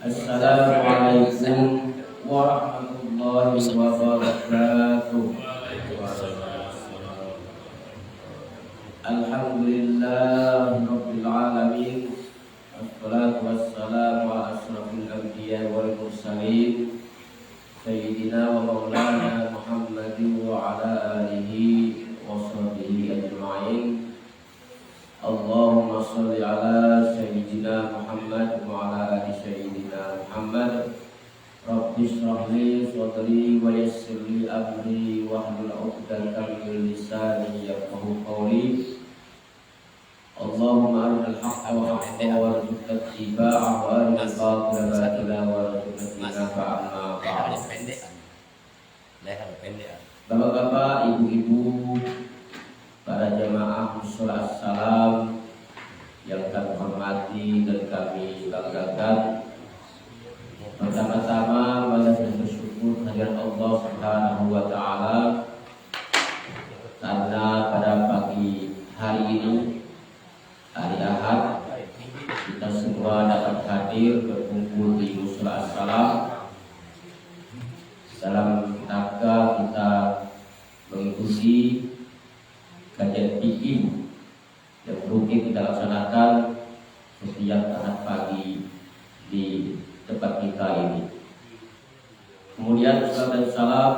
Assalamualaikum warahmatullahi wabarakatuh. Alhamdulillah rabbil alamin. Wassalatu wassalamu ala asrafil anbiya wal mursalin sayyidina wa maulana Muhammadin wa ala alihi wa sahbihi ajma'in. Allahumma sholli ala sayyidina Muhammad wa ala ali sayyidina Muhammad. Rabbi shrah li sadri wa yassir li amri wahlul 'uqdatam min lisani yafqahu qawli. Allahumma arinal haqqa haqqan warzuqna ittiba'ahu wa arinal batila batilan warzuqna ijtinaba. Bapak-bapak, ibu-ibu, para jamaah mushola assalam yang kami hormati dan kami banggakan, pertama-tama balas dan bersyukur kehadirat Allah Subhanahu wa Ta'ala karena pada pagi hari ini, hari Ahad, kita semua dapat hadir berkumpul di mushola assalam dalam rangka kita mengikuti kajian fikih yang rutin kita laksanakan setiap Ahad pagi di tempat kita ini. Kemudian salam dan salam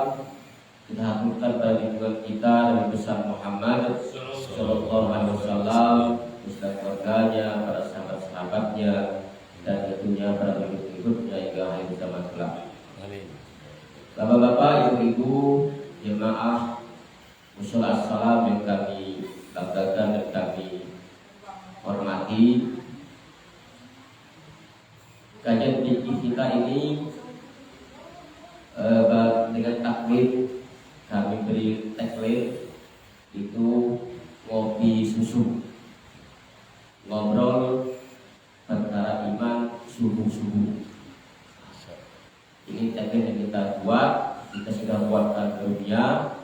kita haturkan pada junjungan kita Nabi besar Muhammad Sallallahu Alaihi Wasallam, beserta keluarganya, para sahabat-sahabatnya, dan tentunya para pengikut-pengikutnya hingga akhir zaman kelak. Bapak-bapak, ibu-ibu, jemaah mushola assalam yang kami banggakan dan kami hormati, kajian fikih kita ini dengan taklim kami beri tagline itu ngopi susu, ngobrol perkara iman subuh-subuh. Ini tagline yang kita buat, kita sudah buatkan dunia.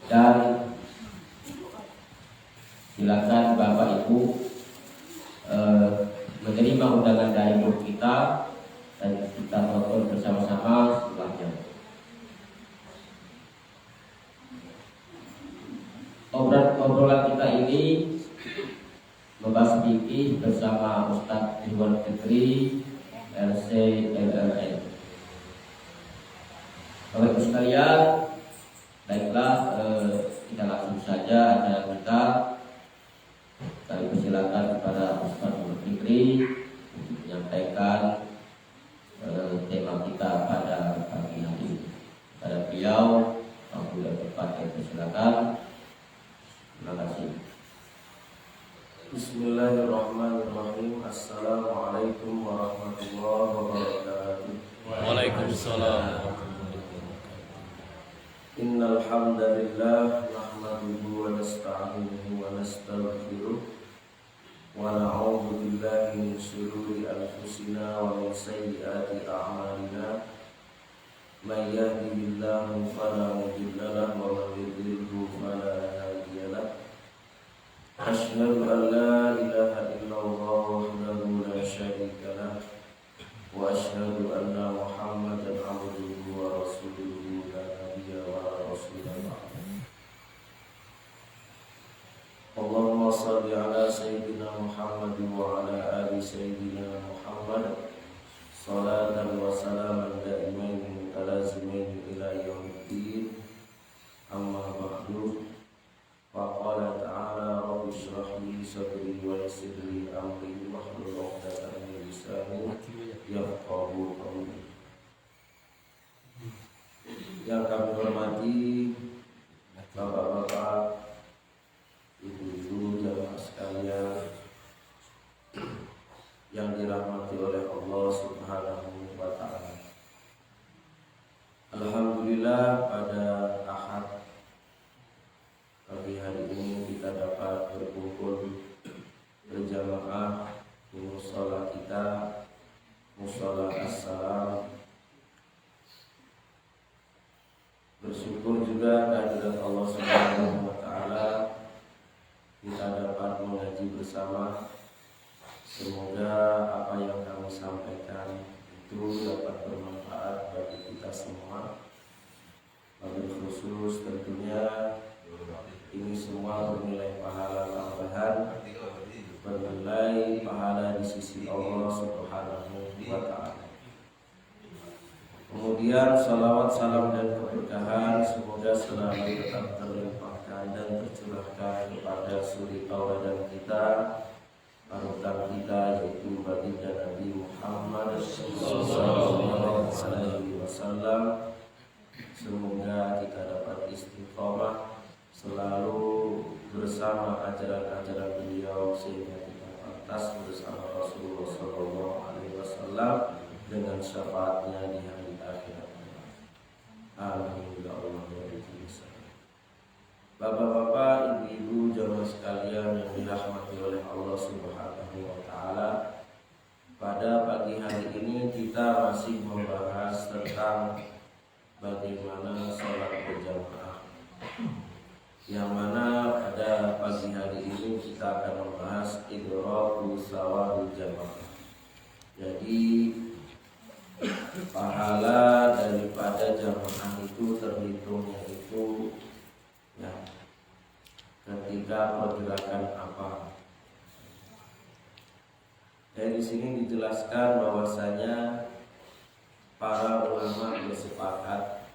Dan silakan Bapak Ibu menerima undangan dari grup kita dan kita tonton bersama-sama setelahnya. Obrolan kita ini membahas fikih bersama Ustadz Ridwan Fitri LC LLN. Bapak Ibu sekalian, baiklah, kita langsung saja acara kita. Kami persilakan kepada Ustaz Ridwan Fitri untuk menyampaikan tema kita pada pagi hari ini. Pada beliau, waktu dan tempat yang persilakan. Terima kasih. Bismillahirrahmanirrahim. Assalamualaikum warahmatullahi wabarakatuh. Waalaikumsalam. Innal hamdalillah nahmaduhu wa nasta'inuhu wa nastaghfiruh wa na'udzu billahi min shururi anfusina wa min sayyiati a'malina. May yahdihillahu fala mudilla lahu wa man yudlilhu fala hadiya lahu. Asyhadu an la ilaha illallah wahdahu la syarika lahu wa asyhadu anna Muhammadan abduhu wa rasuluhu la nabiyya wa rasulullah. Allahumma shalli ala sayyidina Muhammad wa ala ali sayyidina Muhammad salatan wa salaman daimain mutalazimain ila yaumiddin. Amma ba'du. Faqala ta'ala rabbi shrah li sadri wa yassir li amri wahlul 'uqdatam min lisani yafqahu qawli. Yang kami hormati bapak-bapak, ibu-ibu, jamaah sekalian yang dirahmati oleh Allah Subhanahu wa Ta'ala. Alhamdulillah, pada Ahad pagi hari ini kita dapat berkumpul berjamaah di mushola kita, mushola assalam. Bersyukur juga kehadirat Allah Subhanahu wa Ta'ala, kita dapat mengaji bersama Semoga apa yang kami sampaikan itu dapat bermanfaat bagi kita semua. Wabil khusus tentunya ini semua bernilai pahala tambahan, bernilai pahala di sisi Allah Subhanahu wa Ta'ala. Kemudian salawat, salam dan keberkahan semoga selalu tetap terlimpahkan dan tercurahkan kepada suri tauladan kita, panutan kita, yaitu baginda Nabi Muhammad sallallahu alaihi wasallam. Semoga kita dapat istiqomah selalu bersama ajaran-ajaran beliau sehingga kita pantas bersama Rasulullah sallallahu alaihi wasallam dengan syafaatnya di hari akhirat. Amin ya Allah ya Rabbal. Bapak-bapak, ibu-ibu, jamaah sekalian yang dirahmati oleh Allah Subhanahu wa Ta'ala, pada pagi hari ini kita masih membahas tentang bagaimana sholat berjamaah. Yang mana pada pagi hari ini kita akan membahas idraku shawabil jamaah. Jadi pahala daripada jamaah itu terhitungnya itu ya ketika pergerakan apa. Dari sini dijelaskan bahwasanya para ulama bersepakat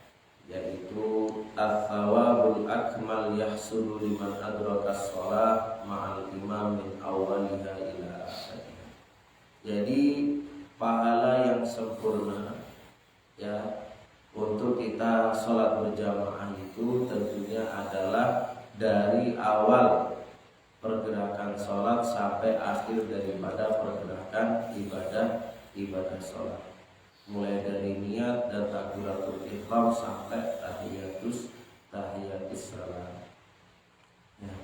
yaitu at-thawabul akmal yahsulu liman adraka shalah ma'al imam min awwaliha ila akhirih. Jadi pahala yang sempurna ya untuk kita sholat berjamaah itu tentunya adalah dari awal pergerakan sholat sampai akhir daripada pergerakan ibadah sholat, mulai dari niat dan takbiratul ihram sampai tahiyatus salam. Ya.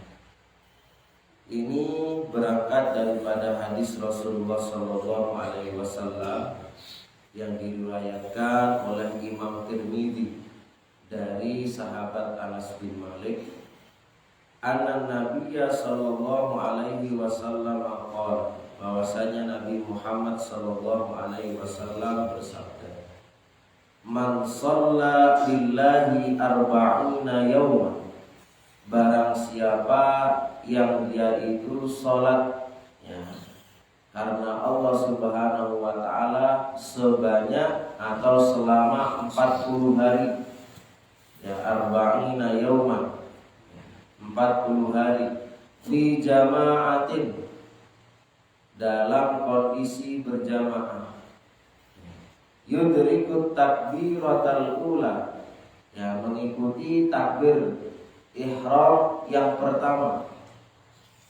Ini berangkat daripada hadis Rasulullah Sallallahu Alaihi Wasallam yang diriwayatkan oleh Imam Tirmidzi dari sahabat Anas bin Malik. Anna Nabiyya Sallallahu Alaihi Wasallam qala, bahwasanya Nabi Muhammad Sallallahu Alaihi Wasallam bersabda, man shalla billahi arba'ina yawman, barang siapa yang dia itu sholat ya, karena Allah Subhanahu wa Ta'ala sebanyak atau selama 40 hari ya, arba'ina yawman, 40 hari fi jama'atin, dalam kondisi berjamaah, yudrikut takbiratal ula, ya, mengikuti takbir ihram yang pertama,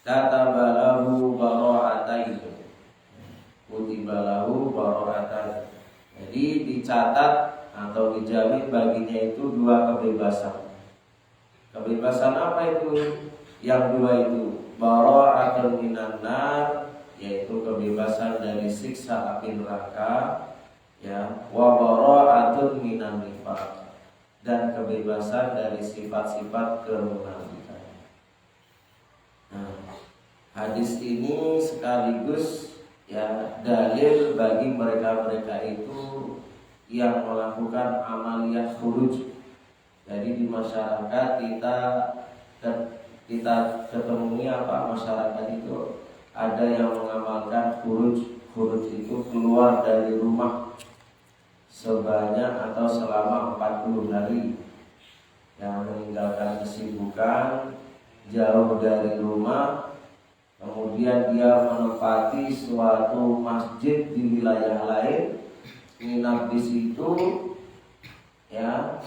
katabalahu bara'atain, kutibalahu bara'atain, jadi dicatat atau dijamin baginya itu 2 kebebasan. Kebebasan apa itu? Yang 2 itu bara'atun minan nar, yaitu kebebasan dari siksa api neraka ya, wa bara'atun minan nifaq, dan kebebasan dari sifat-sifat kemunafikan. Nah, hadis ini sekaligus ya dalil bagi mereka-mereka itu yang melakukan amaliyah khuruj. Jadi di masyarakat kita ketemui apa, masyarakat itu ada yang mengamalkan khuruj. Khuruj itu keluar dari rumah sebanyak atau selama 40 hari, yang meninggalkan kesibukan, jauh dari rumah, kemudian dia menempati suatu masjid di wilayah lain, nginap di situ ya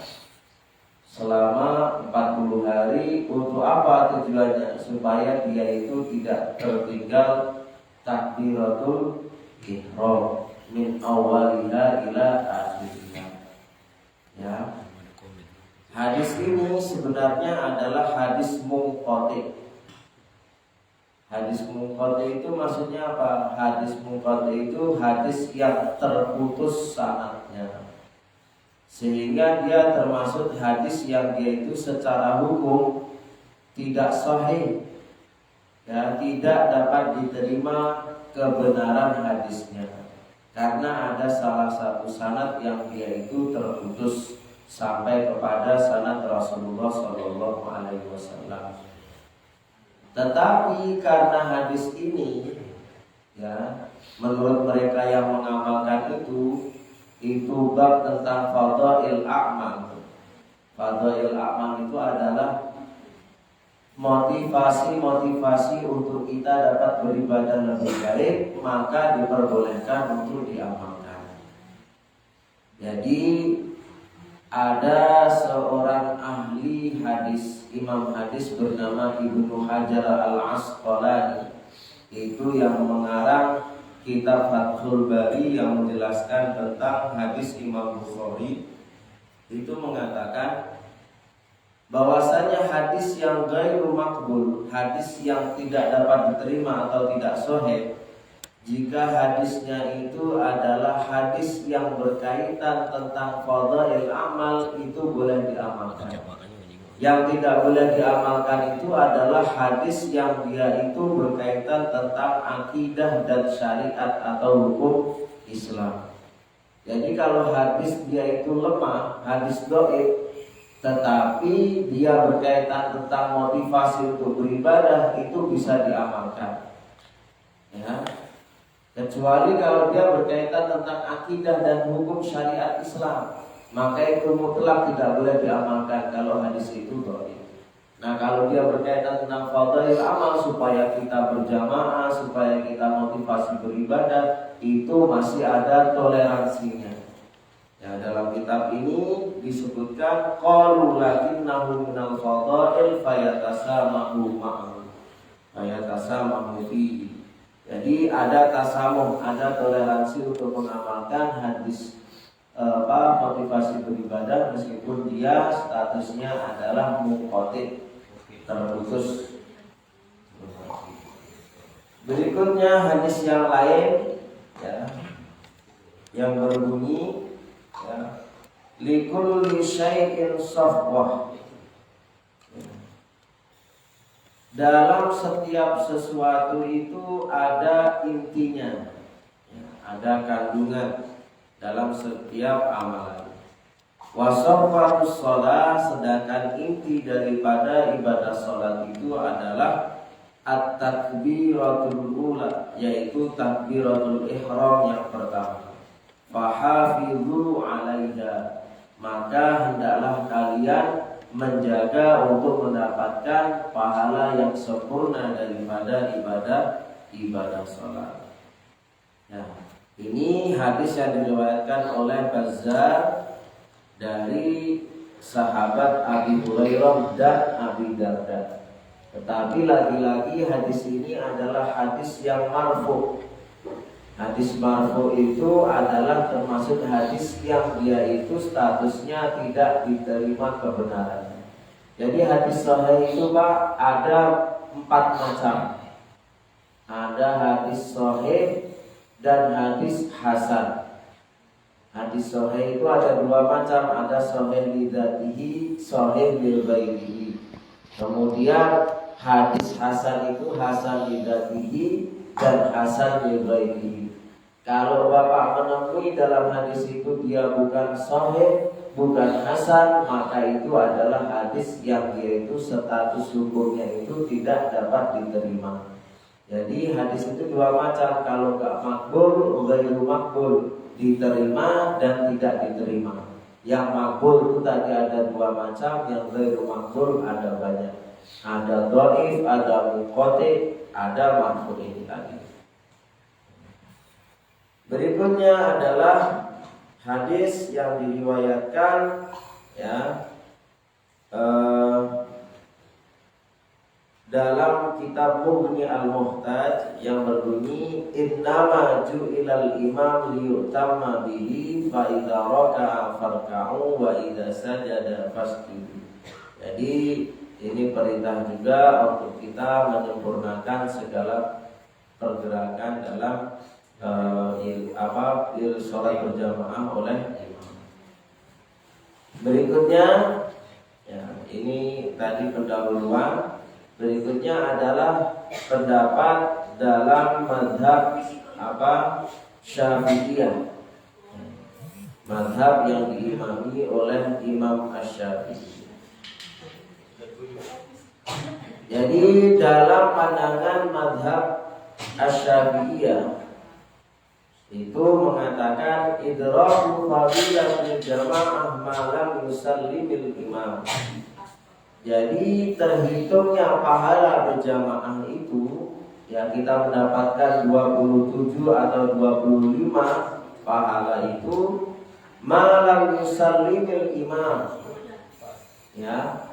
selama 40 hari. Untuk apa tujuannya? Supaya dia itu tidak tertinggal takbiratul ihram min awwaliha ila akhiriha. Ya. Hadis ini sebenarnya adalah hadis munqati. Hadis munqati itu maksudnya apa? Hadis munqati itu hadis yang terputus sanadnya, sehingga dia termasuk hadis yang dia itu secara hukum tidak sahih, ya, tidak dapat diterima kebenaran hadisnya, karena ada salah satu sanad yang dia itu terputus sampai kepada sanad Rasulullah Shallallahu Alaihi Wasallam. Tetapi karena hadis ini, ya, menurut mereka yang mengamalkan itu bab tentang fadhail a'mal. Fadhail a'mal itu adalah motivasi untuk kita dapat beribadah lebih baik, maka diperbolehkan untuk diamalkan. Jadi ada seorang ahli hadis, imam hadis bernama Ibnu Hajar Al-Asqalani, itu yang mengarang kitab Fathul Bari yang menjelaskan tentang hadis Imam Bukhari. Itu mengatakan bahwasanya hadis yang ghairu maqbul, hadis yang tidak dapat diterima atau tidak sahih, jika hadisnya itu adalah hadis yang berkaitan tentang fadhail amal, itu boleh diamalkan. Yang tidak boleh diamalkan itu adalah hadis yang dia itu berkaitan tentang akidah dan syariat atau hukum Islam. Jadi kalau hadis dia itu lemah, hadis dhaif, tetapi dia berkaitan tentang motivasi untuk beribadah, itu bisa diamalkan, ya. Kecuali kalau dia berkaitan tentang akidah dan hukum syariat Islam, maka itu mutlak tidak boleh diamalkan kalau hadis itu dhaif. Nah, kalau dia berkaitan tentang fadhail amal supaya kita berjamaah, supaya kita motivasi beribadah, itu masih ada toleransinya. Ya, dalam kitab ini disebutkan qalu lakinnahu minal fadhail fayatasamahu ma'ahu fayatasamahu fihi. Jadi ada tasamuh, ada toleransi untuk mengamalkan hadis motivasi beribadah meskipun dia statusnya adalah munqati', terputus. Berikutnya hadis yang lain, ya, yang berbunyi, ya, likulli syai'in safwah. Dalam setiap sesuatu itu ada intinya, ya, ada kandungan dalam setiap amalan. Wasafwatus shalah, sedangkan inti daripada ibadah salat itu adalah at-takbiratul ula, yaitu takbiratul ihram yang pertama. Fahafizu 'alaiha, maka hendaklah kalian menjaga untuk mendapatkan pahala yang sempurna daripada ibadah salat. Nah, ini hadis yang diriwayatkan oleh Bazzar dari sahabat Abi Hurairah dan Abi Darda. Tetapi lagi-lagi hadis ini adalah hadis yang marfu. Hadis marfu itu adalah termasuk hadis yang dia itu statusnya tidak diterima kebenarannya. Jadi hadis sahih itu Pak ada 4 macam. Ada hadis sahih dan hadis hasan. Hadis sahih itu ada 2 macam, ada sahih li dzatihi, sahih li ghairihi. Kemudian hadis hasan itu hasan li dzatihi dan hasan li ghairihi. Kalau Bapak menemui dalam hadis itu dia bukan sahih, bukan hasan, maka itu adalah hadis yang dia itu status hukumnya itu tidak dapat diterima. Jadi hadis itu 2 macam, kalau gak makbul, ghairu makbul, diterima dan tidak diterima. Yang makbul itu tadi ada 2 macam, yang ghairu makbul ada banyak. Ada dhaif, ada munqati, ada marfu ini tadi. Berikutnya adalah hadis yang diriwayatkan, ya, dalam kitab Mughni Al-Muhtaj yang berbunyi innama ju'ilal imam liyutamma bihi fa idza raka'a farka'u wa idza sajada fasjudu. Jadi ini perintah juga untuk kita menyempurnakan segala pergerakan dalam sholat berjamaah oleh imam. Berikutnya, ya, ini tadi pendahuluan. Berikutnya adalah pendapat dalam mazhab Syafi'iyah, mazhab yang diimami oleh Imam Asy-Syafi'i. Jadi dalam pandangan mazhab Asy-Syafi'iyah itu mengatakan idraku fadilatul jamaah malam yusallimil imam. Jadi terhitungnya pahala berjamaah itu ya kita mendapatkan 27 atau 25 pahala itu malam yusallimil imam, ya,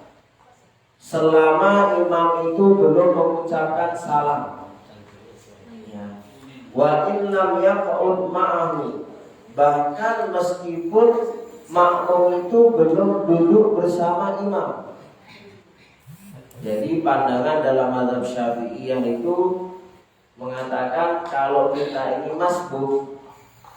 selama imam itu belum mengucapkan salam, ya. Wa in lam yaq'ud ma'ahu, bahkan meskipun makmum itu belum duduk bersama imam. Jadi pandangan dalam mazhab Syafi'iyah itu mengatakan kalau kita ini masbuk,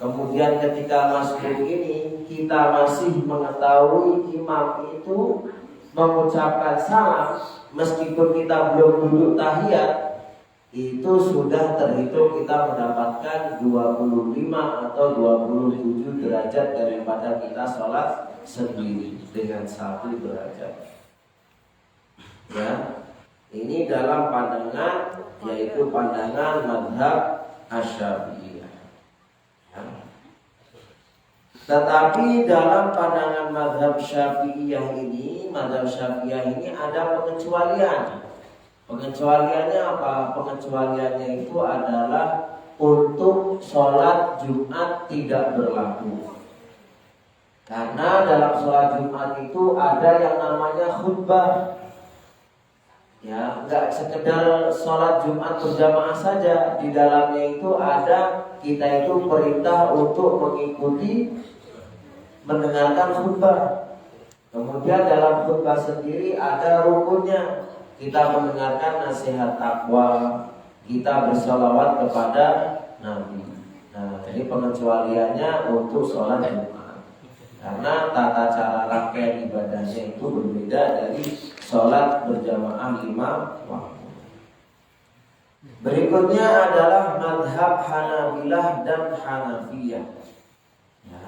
kemudian ketika masbuk ini kita masih mengetahui imam itu mengucapkan salam meskipun kita belum duduk tahiyat, itu sudah terhitung kita mendapatkan 25 atau 27 derajat daripada kita sholat sendiri dengan 1 derajat. Ya, ini dalam pandangan, yaitu pandangan mazhab Asy-Syafi'iyah. Ya. Tetapi dalam pandangan mazhab Syafi'iyah ini, mazhab Syafi'iyah ini ada pengecualian. Pengecualiannya apa? Pengecualiannya itu adalah untuk sholat Jumat tidak berlaku. Karena dalam sholat Jumat itu ada yang namanya khutbah. Ya, enggak sekedar sholat Jumat berjamaah saja, di dalamnya itu ada kita itu perintah untuk mengikuti mendengarkan khutbah. Kemudian dalam khutbah sendiri ada rukunnya, kita mendengarkan nasihat takwa, kita bersolawat kepada Nabi. Nah, jadi pengecualiannya untuk sholat Jumat, karena tata cara rangkaian ibadahnya itu berbeda dari sholat berjamaah 5 waktu. Berikutnya adalah madhab Hanabilah dan Hanafiyah. Ya.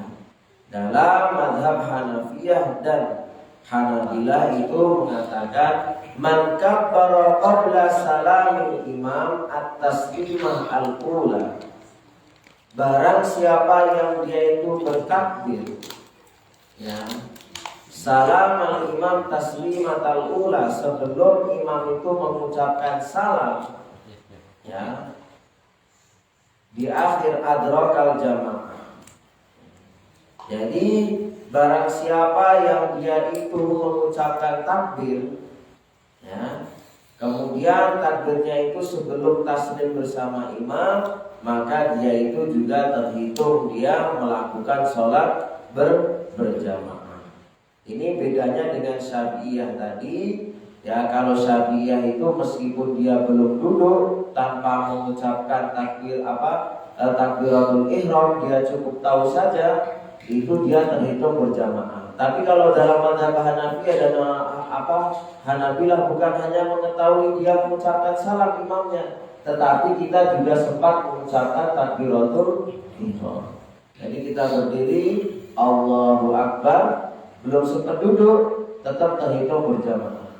Dalam madhab Hanafiyah dan Hanabilah itu mengatakan man kabbara qabla salamil imam at-taslimah al-ula. Barang siapa yang dia itu bertakbir, ya, salam al-imam taslimat al-ula, sebelum imam itu mengucapkan salam, ya, di akhir adrakal jamaah. Jadi barang siapa yang dia itu mengucapkan takbir, ya, kemudian takbirnya itu sebelum taslim bersama imam, maka dia itu juga terhitung dia melakukan sholat berjamaah. Ini bedanya dengan Syafi'iyah tadi. Ya, kalau Syafi'iyah itu meskipun dia belum duduk tanpa mengucapkan takbiratul ihram, dia cukup tahu saja, itu dia terhitung berjamaah. Tapi kalau dalam mazhab Hanafiyah dan Hanabilah bukan hanya mengetahui dia mengucapkan salam imamnya, tetapi kita juga sempat mengucapkan takbiratul ihram. Jadi kita berdiri Allahu Akbar, belum sempat duduk, tetap terhitung berjamaah.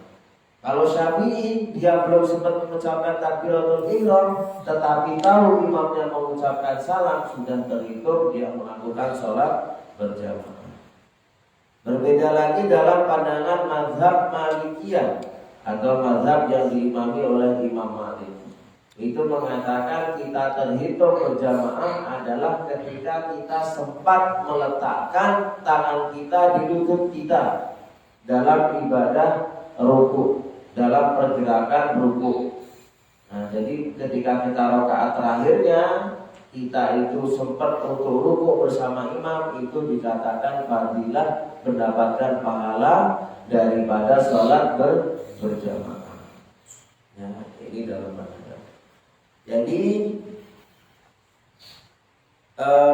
Kalau Syafi'i, dia belum sempat mengucapkan takbiratul ihram, tetapi tahu imamnya mengucapkan salam, sudah terhitung dia melakukan sholat berjamaah. Berbeda lagi dalam pandangan mazhab Malikiyah atau mazhab yang diimami oleh Imam Malik. Itu mengatakan kita terhitung berjamaah adalah ketika kita sempat meletakkan tangan kita di lutut kita dalam ibadah ruku, dalam pergerakan ruku. Nah, jadi ketika kita rakaat terakhirnya kita itu sempat untuk ruku bersama imam, itu dikatakan fadilah, mendapatkan pahala daripada sholat berjamaah. Ya, ini dalam pandangan. Jadi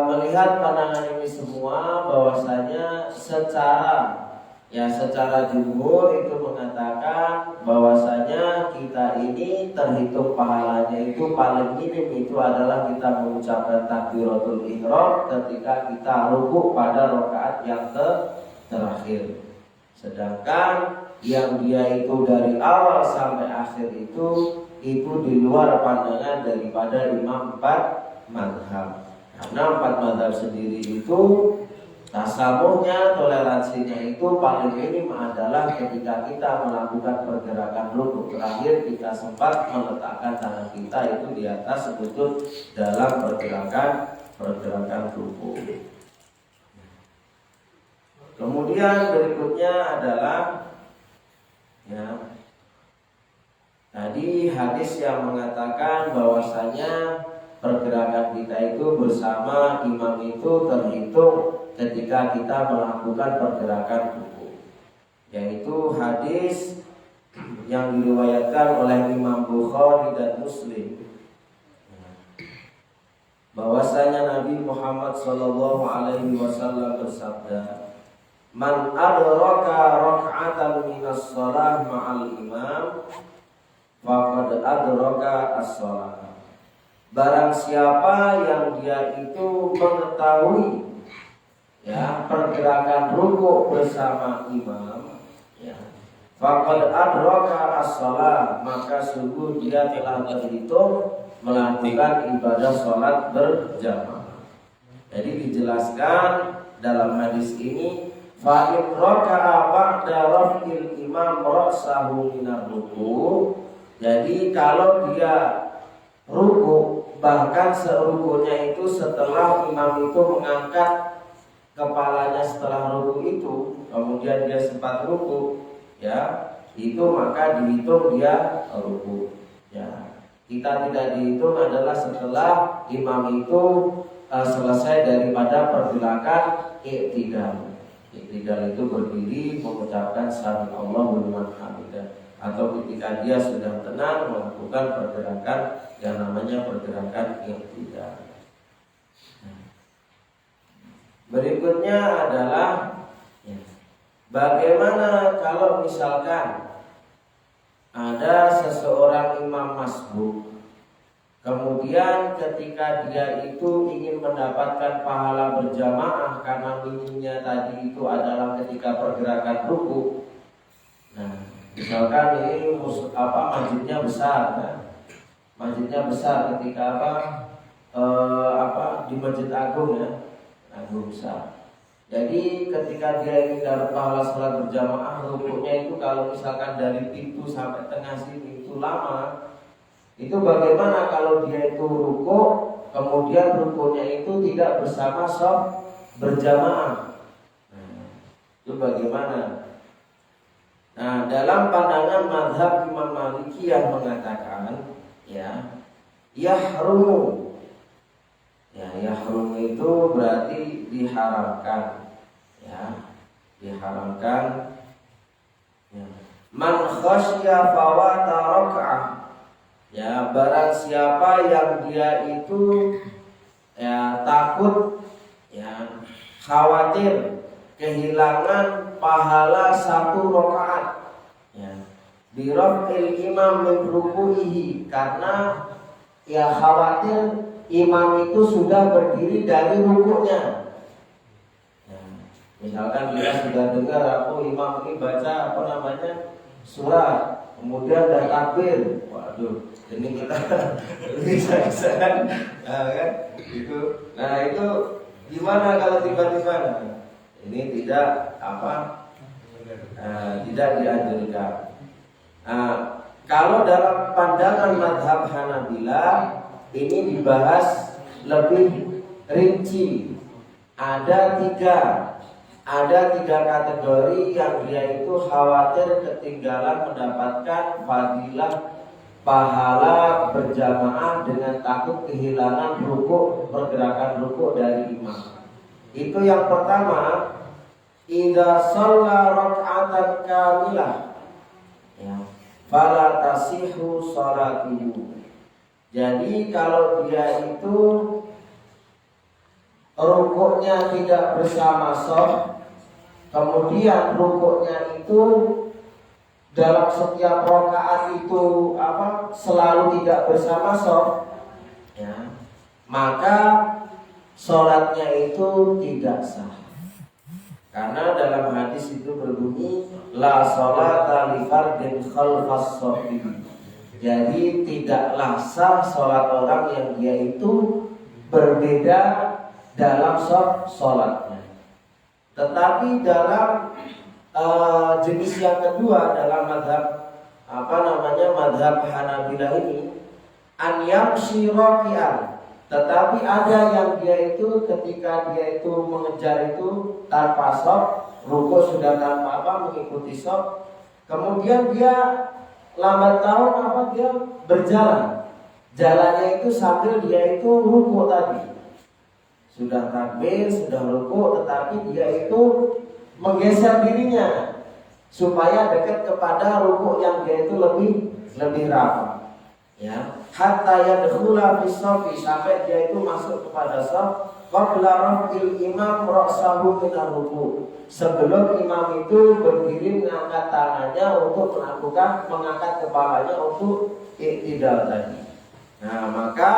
melihat pandangan ini semua, bahwasanya secara Ya, secara jumhur itu mengatakan bahwasanya kita ini terhitung pahalanya itu paling minim itu adalah kita mengucapkan takbiratul ihram ketika kita ruku pada rakaat yang terakhir. Sedangkan yang dia itu dari awal sampai akhir itu di luar pandangan daripada imam 4 mazhab. Karena 4 mazhab sendiri itu tasamuhnya, toleransinya itu paling minim adalah ketika kita melakukan pergerakan rukuk terakhir kita sempat meletakkan tangan kita itu di atas lutut dalam pergerakan rukuk. Kemudian berikutnya adalah tadi hadis yang mengatakan bahwasanya pergerakan kita itu bersama imam itu terhitung ketika kita melakukan pergerakan rukuk, yaitu hadis yang diriwayatkan oleh Imam Bukhari dan Muslim bahwasanya Nabi Muhammad SAW bersabda, "Man adraka rak'atan minas shalah ma'al imam faqad adraka as-shalah." Barang siapa yang dia itu mengetahui pergerakan rukuk bersama imam, faqad adraka as-shalah, maka sungguh dia telah terhitung melakukan ibadah sholat berjamaah. Jadi dijelaskan dalam hadis ini, fa in raka'a ba'da raf'il imam ra'sahu minar ruku'. Jadi kalau dia ruku, bahkan serukunya itu setelah imam itu mengangkat kepalanya setelah ruku itu, kemudian dia sempat ruku, itu maka dihitung dia ruku. Kita tidak dihitung adalah setelah imam itu selesai daripada pergerakan i'tidal. I'tidal itu berdiri mengucapkan sami Allahu liman hamidah, atau ketika dia sudah tenang melakukan pergerakan yang namanya pergerakan i'tidal. Berikutnya adalah bagaimana kalau misalkan ada seseorang imam masbuk, kemudian ketika dia itu ingin mendapatkan pahala berjamaah karena minimnya tadi itu adalah ketika pergerakan ruku. Nah, misalkan ini masjidnya besar, masjidnya besar ketika di Masjid Agung Agung besar. Jadi ketika dia ingin dapat pahala sholat berjamaah, rukuknya itu kalau misalkan dari pintu sampai tengah sini itu lama, itu bagaimana kalau dia itu rukuk, kemudian rukuknya itu tidak bersama shaf berjamaah? Itu bagaimana? Nah, dalam pandangan mazhab Imam Maliki yang mengatakan yahrumu. Yahrumu itu berarti diharamkan. Diharamkan. Man khasya fawata raka'ah. Barang siapa yang dia itu takut, khawatir kehilangan pahala 1 rakaat. Birafil imam min ruku'ihi, karena khawatir imam itu sudah berdiri dari rukuknya. Misalkan kita sudah dengar imam ini baca surat, kemudian dan takbir. Waduh, ini kita bisa kan? Itu. Nah, itu gimana kalau tiba-tiba? Ini tidak tidak dianjurkan. Kalau dalam pandangan mazhab Hanabilah ini dibahas lebih rinci. Ada tiga kategori yang dia itu khawatir ketinggalan mendapatkan fadilah pahala berjamaah dengan takut kehilangan pergerakan rukuk dari imam. Itu yang pertama, idza shalla rak'atan kamilah fala tasihhu shalatuhu. Jadi kalau dia itu rukuknya tidak bersama shaf, kemudian rukuknya itu dalam setiap rakaat itu selalu tidak bersama shaf, ya, maka sholatnya itu tidak sah. Karena dalam hadis itu berbunyi la sholata li fardin khalfas shaffi. Jadi tidaklah sah sholat orang yang dia itu berbeda dalam shaf sholatnya. Tetapi dalam jenis yang kedua dalam madhab madhab Hanabilah ini an yamshi raki'an. Tetapi ada yang dia itu ketika dia itu mengejar itu tanpa shaf, rukuk sudah tanpa mengikuti shaf, kemudian dia lambat laun dia berjalan. Jalannya itu sambil dia itu rukuk tadi. Sudah takbir, sudah rukuk, tetapi dia itu menggeser dirinya supaya dekat kepada rukuk yang dia itu lebih rapat. Ya, hatta yadkhula fi shafi, sampai dia itu masuk kepada shaf qabla raf'il imam ra'sahu min ar-ruku'. Sebelum imam itu berdiri mengangkat tangannya untuk mengangkat kepalanya untuk i'tidal tadi. Nah, maka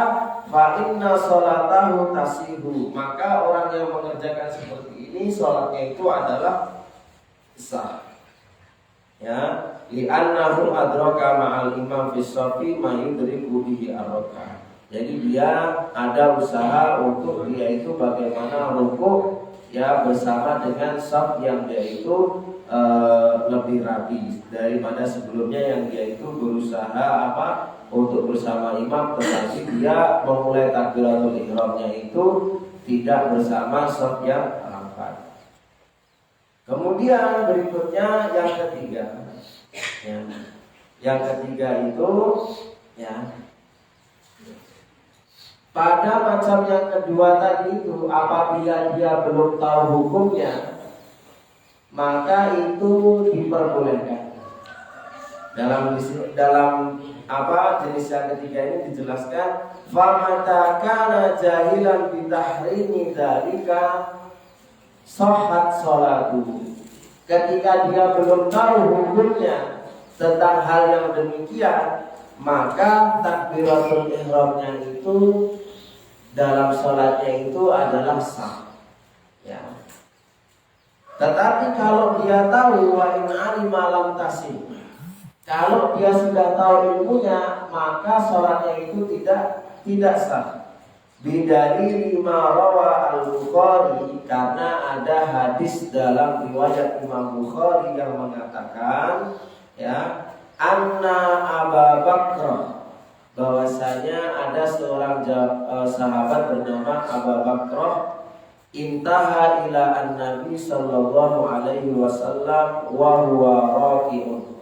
fa inna sholatahu tasihu, maka orang yang mengerjakan seperti ini sholatnya itu adalah sah. Ya, li'annahu adraka ma'al imam fi shafi ma yudriku bihi ar-rak'ah. Jadi dia ada usaha untuk dia itu bagaimana rukuk ya bersama dengan shaf yang dia itu lebih rapi daripada sebelumnya yang dia itu berusaha untuk bersama imam, tetapi dia memulai takbiratul ihramnya itu tidak bersama shaf yang rapat. Kemudian berikutnya yang ketiga, ya. Yang ketiga itu ya, pada macam yang kedua tadi itu apabila dia belum tahu hukumnya, maka itu diperbolehkan. Dalam jenis yang ketiga ini dijelaskan famata kana jahilan bitahrimi dzalika sahhat sholatuhu. Ketika dia belum tahu hukumnya tentang hal yang demikian, maka takbiratul ihramnya itu dalam sholatnya itu adalah sah. Ya. Tetapi kalau dia tahu wa in alima lam tasih, kalau dia sudah tahu ilmunya, maka sholatnya itu tidak sah. Bidalil ma rawa al-Bukhari, karena ada hadis dalam riwayat Imam Bukhari yang mengatakan ya, anna Abu Bakr, bahwasanya ada seorang sahabat bernama Abu Bakr intaha ila an-nabi sallallahu alaihi wasallam wa huwa raqiun.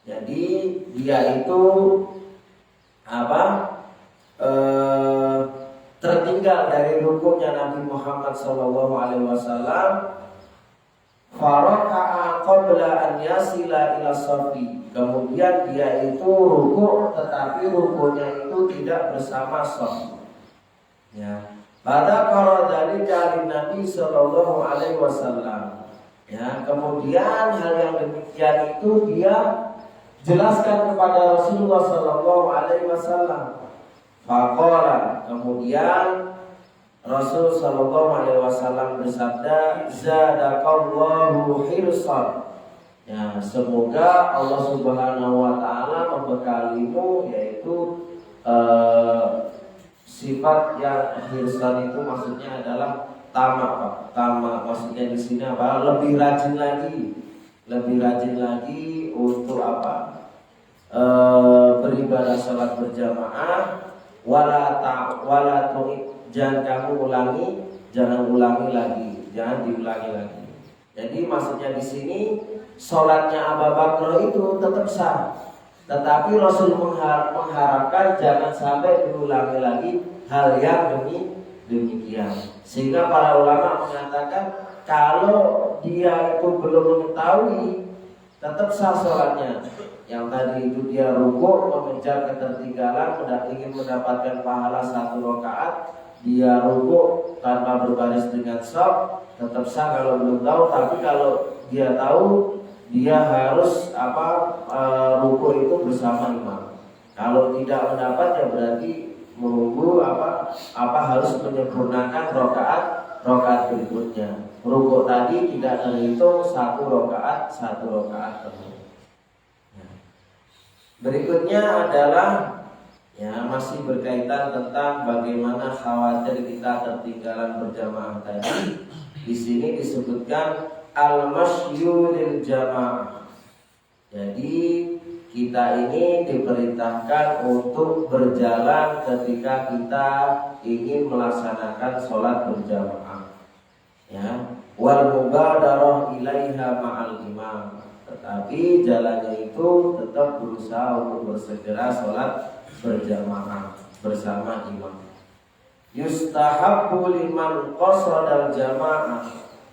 Jadi dia itu tertinggal dari rukuknya Nabi Muhammad sallallahu alaihi wasallam. Faraka'a qabla an yasila ila shafi. Kemudian dia itu rukuk, tetapi rukuknya itu tidak bersama shaf. Ya. Pada kalau dari Nabi sallallahu alaihi wasallam. Ya, kemudian hal yang demikian itu dia jelaskan kepada Rasulullah sallallahu alaihi wasallam. Faqala, kemudian Rasul sallallahu alaihi wasallam bersabda, zadaqallahu hirsan. Ya, semoga Allah Subhanahu wa taala membekalimu yaitu sifat yang hirsan itu maksudnya adalah tamak, Pak. Tamak maksudnya di sini apa? Lebih rajin lagi untuk beribadah salat berjamaah, wala jangan ulangi lagi, jangan diulangi lagi. Jadi maksudnya di sini sholatnya Abu Bakar itu tetap sah, tetapi Rasul mengharapkan jangan sampai diulangi lagi hal yang demikian. Sehingga para ulama mengatakan kalau dia itu belum mengetahui tetap sah sholatnya. Yang tadi itu dia rukuk mengejar ketertinggalan, ingin mendapatkan pahala 1 rakaat, dia rukuk tanpa berbaris dengan shaf tetap sah kalau belum tahu. Tapi kalau dia tahu, dia harus rukuk itu bersama imam. Kalau tidak mendapat ya berarti menunggu harus menyempurnakan rokaat berikutnya. Rukuk tadi tidak terhitung satu rokaat penuh. Berikutnya adalah masih berkaitan tentang bagaimana khawatir kita tertinggalan berjamaah tadi. Di sini disebutkan al-masyu lil jamaah. Jadi kita ini diperintahkan untuk berjalan ketika kita ingin melaksanakan sholat berjamaah. Wal mubadarah ilaiha ma'al imam. Tetapi jalannya itu tetap berusaha untuk bersegera sholat berjamaah bersama imam. Yustahabbu liman qasadal jamaah.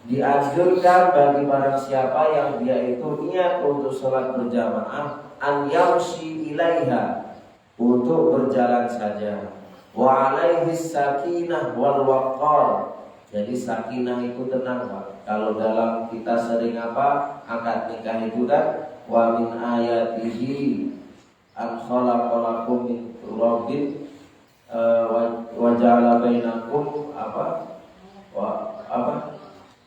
Dianjurkan bagi barang siapa yang dia itu niat untuk sholat berjamaah an yamshi ilaiha, untuk berjalan saja. Wa alaihi sakinah wal waqar. Jadi sakinah itu tenang, Pak. Kalau dalam kita sering akad nikah itu kan wa min ayatihi an khalaqalakum min turabin wa ja'ala bainakum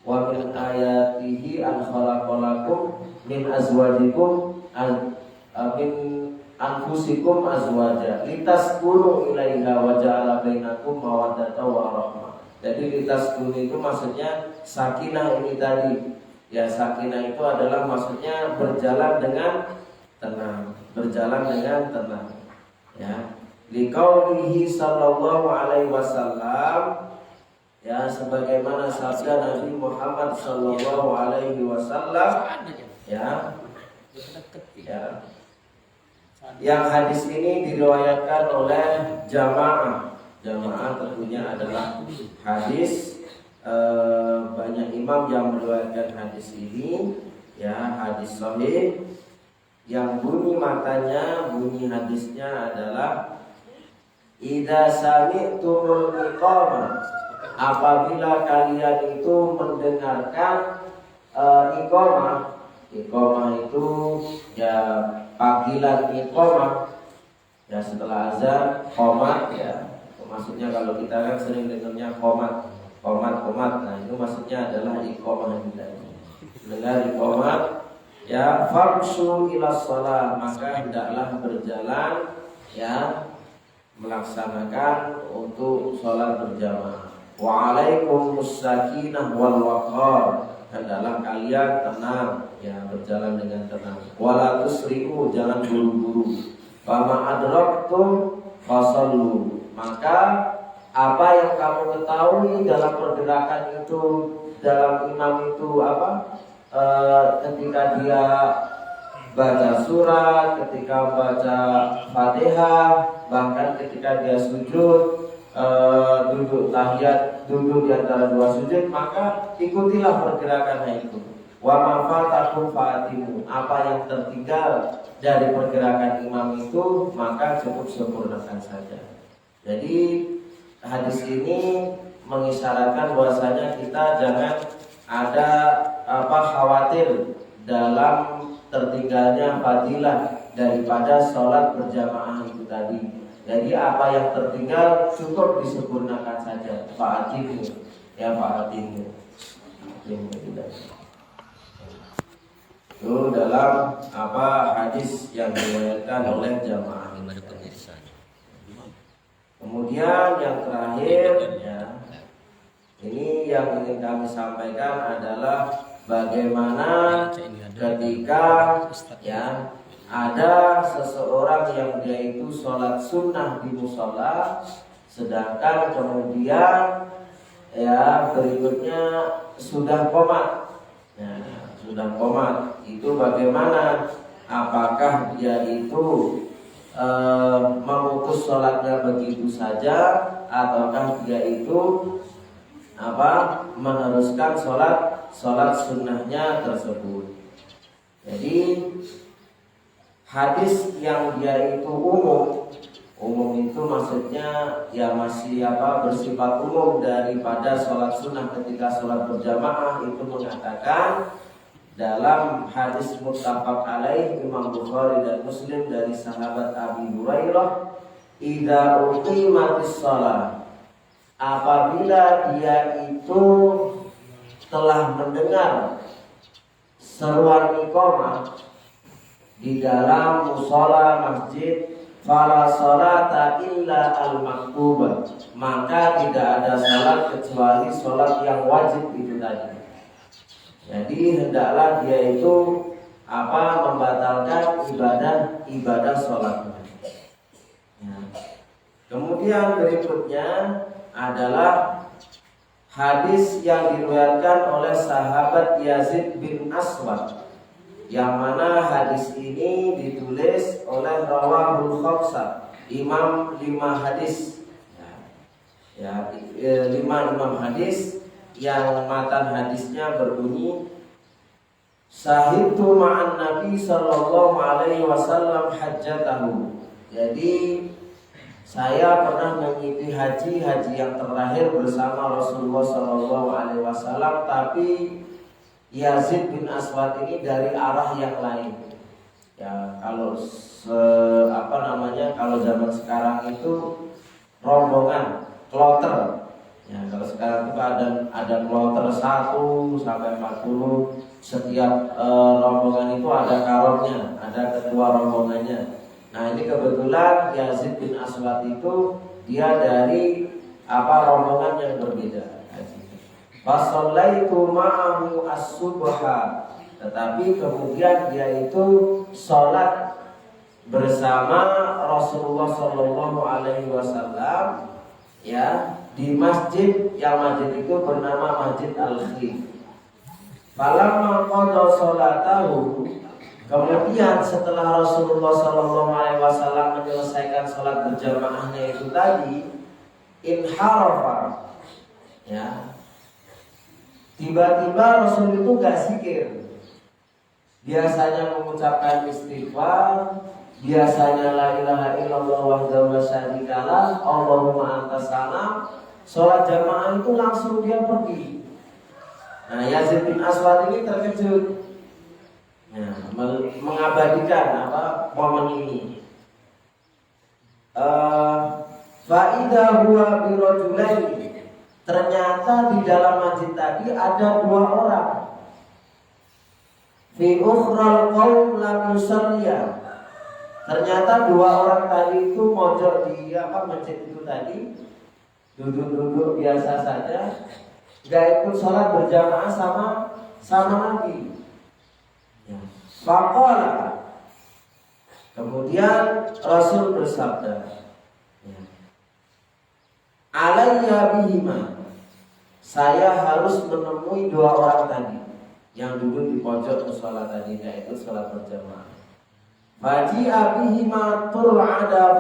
wa min ayatihi an khalaqalakum min azwajikum min anfusikum azwaja litaskunu ilaiha wa ja'ala bainakum mawaddatan wa rahmah. Jadi litaskunu itu maksudnya sakinah ini tadi. Ya, sakinah itu adalah maksudnya berjalan dengan tenang, Ya. Liqaulihi sallallahu alaihi wasallam, ya, sebagaimana sabda Nabi Muhammad sallallahu alaihi wasallam, ya. Yang hadis ini diriwayatkan oleh jamaah. Jamaah tentunya adalah hadis banyak imam yang meriwayatkan hadis ini, ya, hadis sahih yang bunyi hadisnya adalah idza sami'tumul iqamah, apabila kalian itu mendengarkan iqamah itu ya panggilan iqamah, ya, setelah azan qomat, ya. Maksudnya kalau kita kan sering dengarnya qomat. Nah, itu maksudnya adalah iqamah tadi. Dengar iqamah, ya, famsu ila shalah, maka hendaklah berjalan, ya, melaksanakan untuk sholat berjamaah. Wa alaikumus sakinah wal waqar, hendaklah kalian tenang, ya, berjalan dengan tenang. Wala tusri'u, jangan buru-buru. Fama adraktum fasallu, maka apa yang kamu ketahui dalam pergerakan itu, dalam imam itu ketika dia baca surat, ketika baca Fatihah, bahkan ketika dia sujud, duduk tahiyat, duduk di antara dua sujud, maka ikutilah pergerakan itu. Wa ma fatakum fa'atimu, apa yang tertinggal dari pergerakan imam itu maka cukup sempurnakan saja. Jadi hadis ini mengisyaratkan bahwasanya kita jangan ada khawatir dalam tertinggalnya fadilah daripada sholat berjamaah itu tadi. Jadi apa yang tertinggal cukup disempurnakan saja. Fa'atimu, ya, fa'atimu. Itu dalam hadis yang diriwayatkan oleh jamaah. Kemudian yang terakhir, ya, ini yang ingin kami sampaikan adalah bagaimana ketika, ya, ada seseorang yang dia itu sholat sunnah di musola, sedangkan kemudian, ya, berikutnya sudah qomat. Nah, sudah qomat itu bagaimana? Apakah dia itu memutus sholatnya begitu saja, ataukah dia itu meneruskan sholat sunnahnya tersebut? Jadi hadis yang dia itu umum, Umum itu maksudnya ya masih bersifat umum daripada sholat sunnah ketika sholat berjamaah. Itu mengatakan dalam hadis muttafaq alaih Imam Bukhari dan Muslim dari sahabat Abi Hurairah, idza uqimatis shalah, apabila dia itu telah mendengar seruan iqamah di dalam mushola masjid, fala sholata illa al-maktubah, maka tidak ada salat kecuali salat yang wajib itu tadi. Jadi hendaklah dia itu membatalkan ibadah sholatnya. Ya. Kemudian berikutnya adalah hadis yang diriwayatkan oleh sahabat Yazid bin Aswad, yang mana hadis ini ditulis oleh rawahul khamsah, imam 5 hadis. Imam hadis yang matan hadisnya berbunyi, Syahidtu ma'an Nabi sallallahu alaihi wasallam hajjatahu. Jadi saya pernah mengikuti haji yang terakhir bersama Rasulullah sallallahu alaihi wasallam, tapi Yazid bin Aswad ini dari arah yang lain. Ya, kalau kalau zaman sekarang itu rombongan, kloter. Ya, kalau sekarang itu ada kloter 1 sampai 40. Setiap rombongan itu ada karotnya, ada ketua rombongannya. Nah, ini kebetulan Yazid bin Aswad itu dia dari rombongan yang berbeda. Fasallaitu ma'ahu as-subha, tetapi kemudian dia itu sholat bersama Rasulullah sallallahu alaihi wasallam ya di masjid, yang masjid itu bernama Masjid Al-Khif. Falamma qada sholatahu, kemudian setelah Rasulullah sallallahu alaihi wasallam menyelesaikan sholat berjamaahnya itu tadi, inharafa, ya, tiba-tiba Rasul itu gak zikir. Biasanya mengucapkan istighfar, biasanya la ilaha illallah wahdahu la syarikalah, Allahumma antas salam. Sholat jamaah itu langsung dia pergi. Nah, Yazid bin Aswad ini terkejut, mengabadikan momen ini. Fa'idha huwa birajulaini, ternyata di dalam masjid tadi ada 2 orang. Fi ukhral qaum lam yusalliya, ternyata 2 orang tadi itu mojok di masjid itu tadi, duduk-duduk biasa saja, gak ikut sholat berjamaah sama Nabi. Faqala, kemudian Rasul bersabda, alayya bihima, saya harus menemui 2 orang tadi yang duduk di pojok musola tadi, yaitu sholat berjamaah. Faji'a bihima tur'ada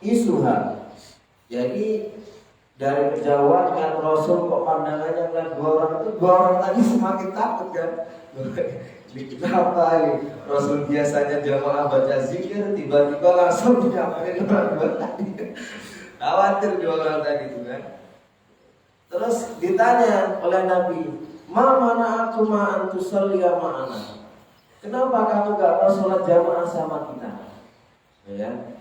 isuha. Jadi dari kejauhan kan Rasul kok pandangannya ngeliat 2 orang itu, 2 orang tadi semakin takut kan. Kenapa ini? Rasul biasanya jamaah baca zikir, tiba-tiba langsung diapain orang tadi. Khawatir 2 orang tadi itu kan. Terus ditanya oleh Nabi, ma mana aku ma'an tusalliya ma'ana, kenapa kamu gak mau sholat jamaah sama kita? Ya.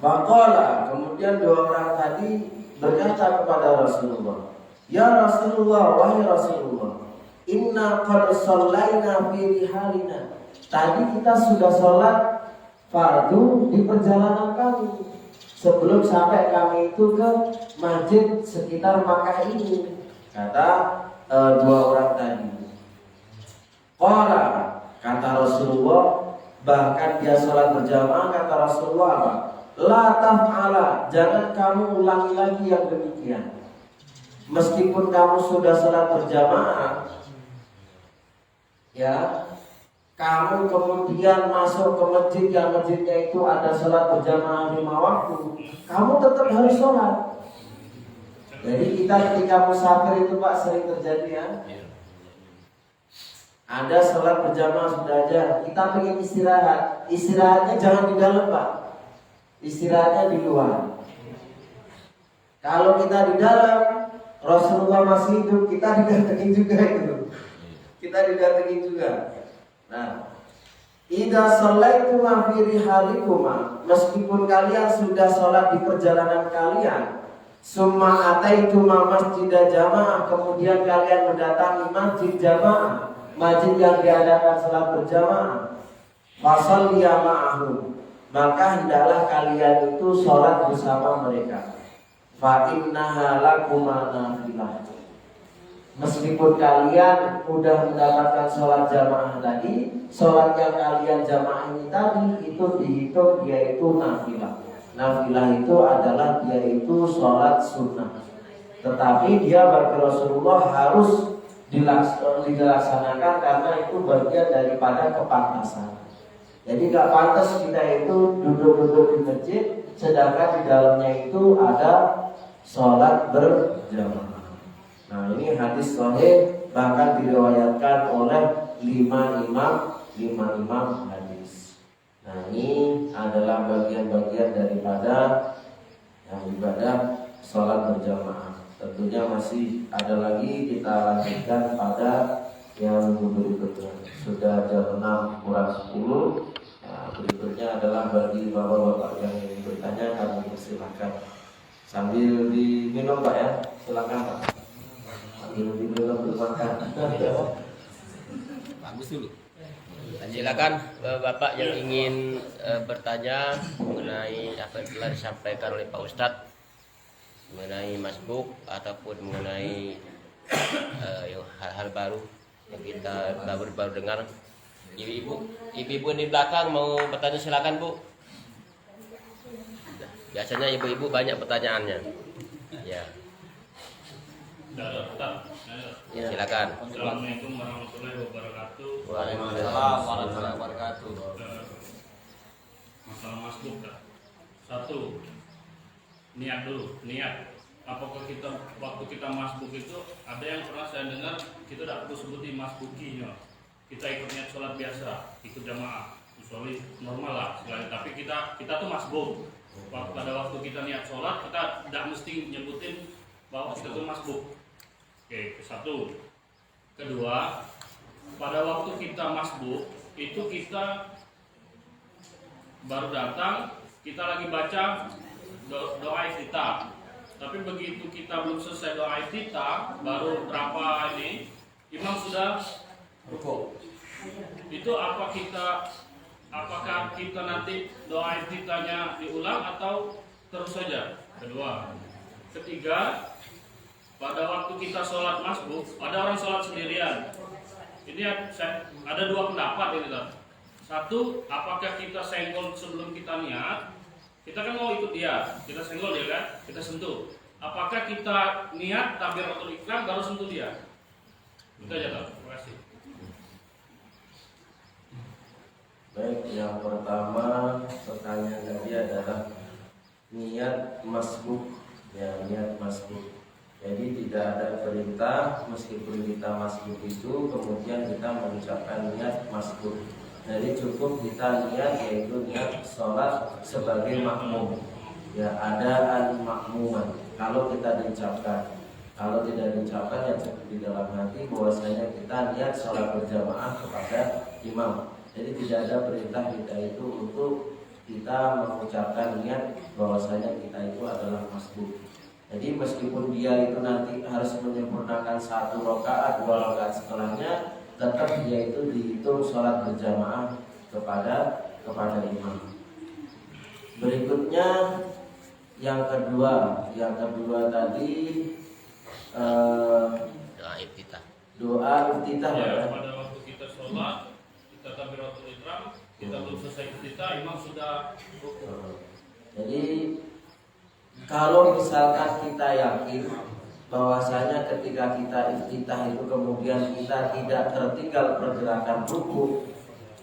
Faqala, kemudian 2 orang tadi berkata kepada Rasulullah, ya Rasulullah, wahai Rasulullah, inna qad shallaina fi rihalina, tadi kita sudah sholat fardu di perjalanan kami sebelum sampai kami itu ke masjid sekitar Makkah ini, kata 2 orang tadi. Qala, kata Rasulullah, bahkan dia sholat berjamaah, kata Rasulullah apa? La taf'ala, jangan kamu ulangi lagi yang demikian. Meskipun kamu sudah sholat berjamaah, ya, kamu kemudian masuk ke masjid yang masjidnya itu ada sholat berjamaah 5 waktu, kamu tetap harus sholat. Jadi kita ketika musafir itu Pak sering terjadi ya. Ada sholat berjamaah sudah aja, kita pengen istirahat, istirahatnya jangan di dalam Pak. istirahatnya di luar. Kalau kita di dalam, Rasulullah masih hidup, kita didatangi juga itu. Kita didatangi juga. Nah, idza shallaituma fi rihalikuma, meskipun kalian sudah sholat di perjalanan kalian, summa ataituma masjidah jamaah, kemudian kalian mendatangi masjid jamaah, masjid yang diadakan sholat berjamaah, fasalliya ma'ahum, maka hendaklah kalian itu sholat bersama mereka. Fa innaha lakuma nafilah, meskipun kalian sudah mendapatkan sholat jamaah tadi, sholat yang kalian jamaah ini tadi itu dihitung dia itu nafilah. Nafilah itu adalah dia itu sholat sunnah, tetapi dia bagi Rasulullah harus dilaksanakan karena itu bagian daripada kepantasan. Jadi gak pantas kita itu duduk-duduk di masjid sedangkan di dalamnya itu ada sholat berjamaah. Nah, ini hadis sahih, bahkan diriwayatkan oleh 5 imam hadis. Nah, ini adalah bagian-bagian daripada yang ibadah sholat berjamaah. Tentunya masih ada lagi, kita lanjutkan pada yang berikutnya. Sudah jam 6 kurang 10. Nah, berikutnya adalah bagi bapak-bapak yang ingin bertanya, kami persilahkan. Sambil diminum Pak ya, silakan Pak. Sambil diminum dimakan. Bagus dulu. Silakan bapak yang ingin bertanya mengenai apa yang telah disampaikan oleh Pak Ustadz mengenai masbuk ataupun mengenai hal-hal baru yang kita baru dengar. Ibu-ibu di belakang mau bertanya, silakan Bu. Biasanya ibu-ibu banyak pertanyaannya. Ya. Ya, silakan. Assalamualaikum warahmatullahi wabarakatuh. Waalaikumsalam warahmatullahi wabarakatuh. Masalah masbuk Kak. Satu, niat dulu. Niat. Apakah kita waktu kita masbuk itu ada yang pernah saya dengar kita tidak perlu sebutin masbukinya. Kita ikut niat sholat biasa, ikut jamaah, usolli normal lah. Tapi kita tuh masbuk. Pada waktu kita niat sholat kita tidak mesti nyebutin bahwa kita tuh masbuk. Oke, satu. Kedua, pada waktu kita masbuk itu kita baru datang, kita lagi baca doa iftitah. Tapi begitu kita belum selesai doa iftitah, baru berapa ini imam sudah rukuk. Itu apakah kita nanti doa iftitahnya diulang atau terus saja? Kedua. Ketiga, pada waktu kita sholat masbuk, ada orang sholat sendirian. Ini ada dua pendapat ini. Satu, apakah kita senggol sebelum kita niat? Kita kan mau ikut dia, kita senggol dia kan, kita sentuh. Apakah kita niat takbiratul ihram baru sentuh dia? Itu aja Pak. Terima kasih. Baik, yang pertama pertanyaan tadi adalah niat masbuk. Ya, niat masbuk. Jadi tidak ada perintah meskipun kita masbuk itu kemudian kita mengucapkan niat masbuk. Jadi cukup kita niat, yaitu niat sholat sebagai makmum. Ya, ada al-makmuman. Kalau kita diucapkan, kalau tidak diucapkan ya cukup di dalam hati bahwasanya kita niat sholat berjamaah kepada imam. Jadi tidak ada perintah kita itu untuk kita mengucapkan niat bahwasanya kita itu adalah masbuk. Jadi meskipun dia itu nanti harus menyempurnakan 1 rakaat, 2 rakaat setelahnya, tetap dia itu dihitung sholat berjamaah kepada imam. Berikutnya yang kedua tadi doa iftitah. Ya, pada waktu kita sholat, kita takbiratul ihram, kita belum selesai iftitah, imam sudah rukuk. Jadi kalau misalkan kita yakin bahwasanya ketika kita iftitah itu kemudian kita tidak tertinggal pergerakan ruku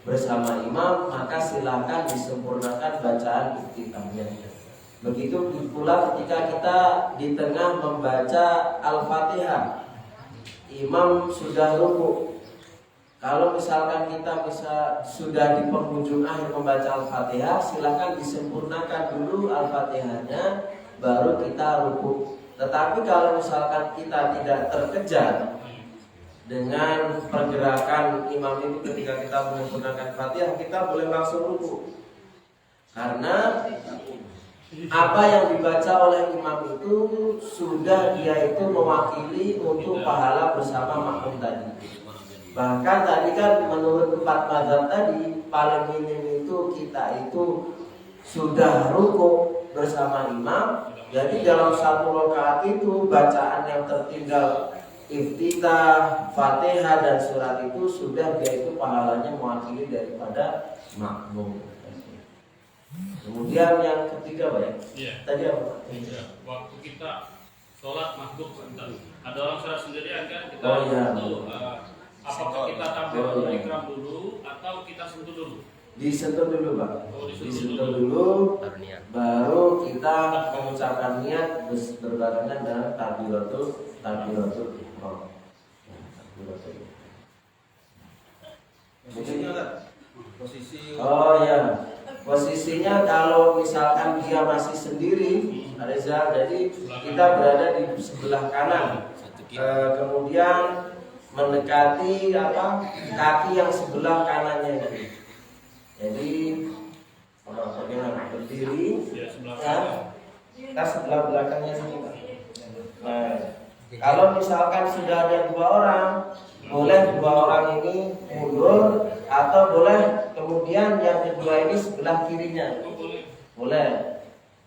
bersama imam, maka silakan disempurnakan bacaan iftitahnya. Begitu pula ketika kita di tengah membaca Al-Fatihah, imam sudah ruku, Kalau misalkan kita sudah di penghujung akhir membaca Al-Fatihah, silakan disempurnakan dulu Al-Fatihahnya, baru kita ruku. Tetapi kalau misalkan kita tidak terkejar dengan pergerakan imam itu ketika kita menyempurnakan Fatihah, kita boleh langsung ruku. Karena apa yang dibaca oleh imam itu sudah dia itu mewakili untuk pahala bersama makmum tadi. Bahkan tadi kan menurut 4 mazhab tadi, paling minim itu kita itu sudah ruku bersama imam. Jadi dalam satu rakaat itu bacaan yang tertinggal iftitah, Fatihah dan surat itu sudah dia itu pahalanya mewakili daripada makmum. Kemudian yang ketiga, Pak ya? Iya. Tadi apa? Iya. Waktu kita sholat masbuk, ada orang sholat sendirian kan, kita Oh, iya. apakah kita takbiratul ihram dulu atau kita sentuh dulu? Disentuh dulu, Pak. Oh, Disentuh dulu, baru kita mengucapkan niat berbarengan dengan takbiratul ihram. Posisi Oh ya, posisinya kalau misalkan dia masih sendiri, Reza, jadi kita berada di sebelah kanan. Kemudian mendekati kaki yang sebelah kanannya ini. Jadi bagaimana berdiri? Ya, sebelah Ya, kanan. kita sebelah belakangnya sini, Pak. Nah, kalau misalkan sudah ada 2 orang, boleh 2 orang ini mundur, atau boleh kemudian yang kedua ini sebelah kirinya. Oh, boleh. Boleh.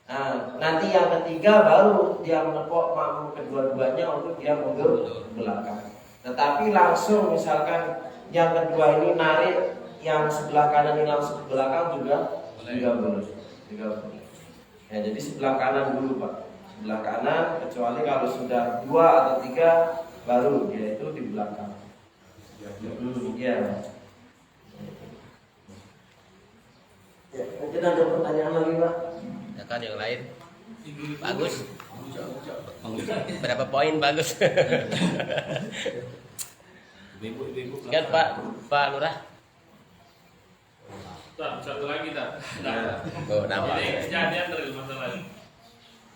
Nah, nanti yang ketiga baru dia menepuk makmum kedua-duanya untuk dia mundur ke belakang. Tetapi langsung misalkan yang kedua ini narik yang sebelah kanan ini langsung ke belakang juga boleh. Ya, jadi sebelah kanan dulu, Pak. Sebelah kanan, kecuali kalau sudah 2 atau 3 baru dia itu di belakang. Ya. Ya, mungkin ada pertanyaan lagi, Pak? Ya kan yang lain bagus. Berapa poin bagus? Kan Pak Lurah. Satu lagi tak. Oh, nama. Jadi kejadian dari masalah ini.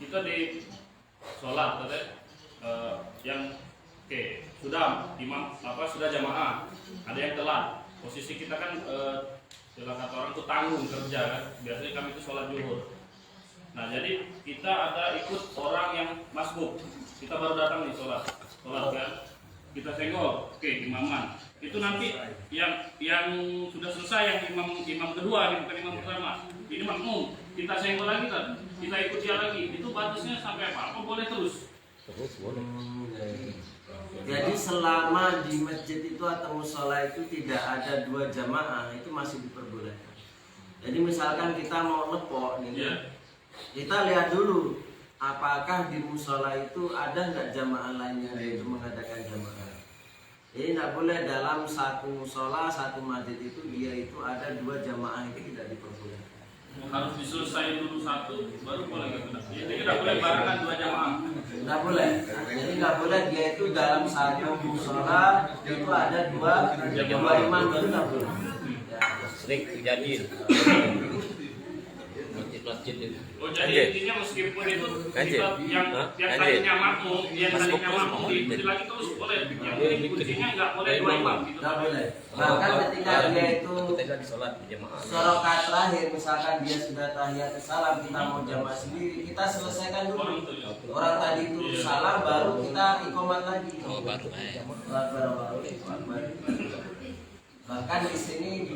Kita di sholat, yang sudah imam sudah jamaah, ada yang telat. Posisi kita kan dalam kata orang itu tanggung kerja kan. Biasanya kami itu sholat zuhur. Nah jadi kita ada ikut orang yang masbuk. Kita baru datang nih sholat kan. Kita senggol, imaman. Itu nanti yang sudah selesai yang imam kedua nih, bukan imam pertama. Ini makmum. Kita senggol lagi kan. Kita ikut dia lagi. Itu batasnya sampai apa? Apa boleh terus? Jadi selama di masjid itu atau musola itu tidak ada 2 jamaah, itu masih diperbolehkan. Jadi misalkan kita mau nepok nih, kita lihat dulu apakah di musola itu ada nggak jamaah lainnya yaitu mengadakan jamaah. Jadi tidak boleh dalam satu musola, satu masjid itu dia itu ada 2 jamaah, itu tidak diperbolehkan. Harus diselesaikan dulu satu, baru boleh kita. Jadi tidak boleh barengan 2 jamaah. Tidak boleh. Jadi tidak boleh dia itu dalam satu musola itu ada 2 imam, itu tidak boleh. Sering terjadi. Masjid itu. Oh jadi intinya meskipun itu kita yang tadinya makmum, itu lagi terus boleh. Yang kuncinya nggak boleh 2 imam. Tidak boleh. Bahkan ketika dia itu rakaat terakhir, misalkan dia sudah tahiyat salam, kita mau jamaah sendiri, kita selesaikan dulu. Orang tadi itu salam, baru kita iqamat lagi. Oh, baru. Bahkan di sini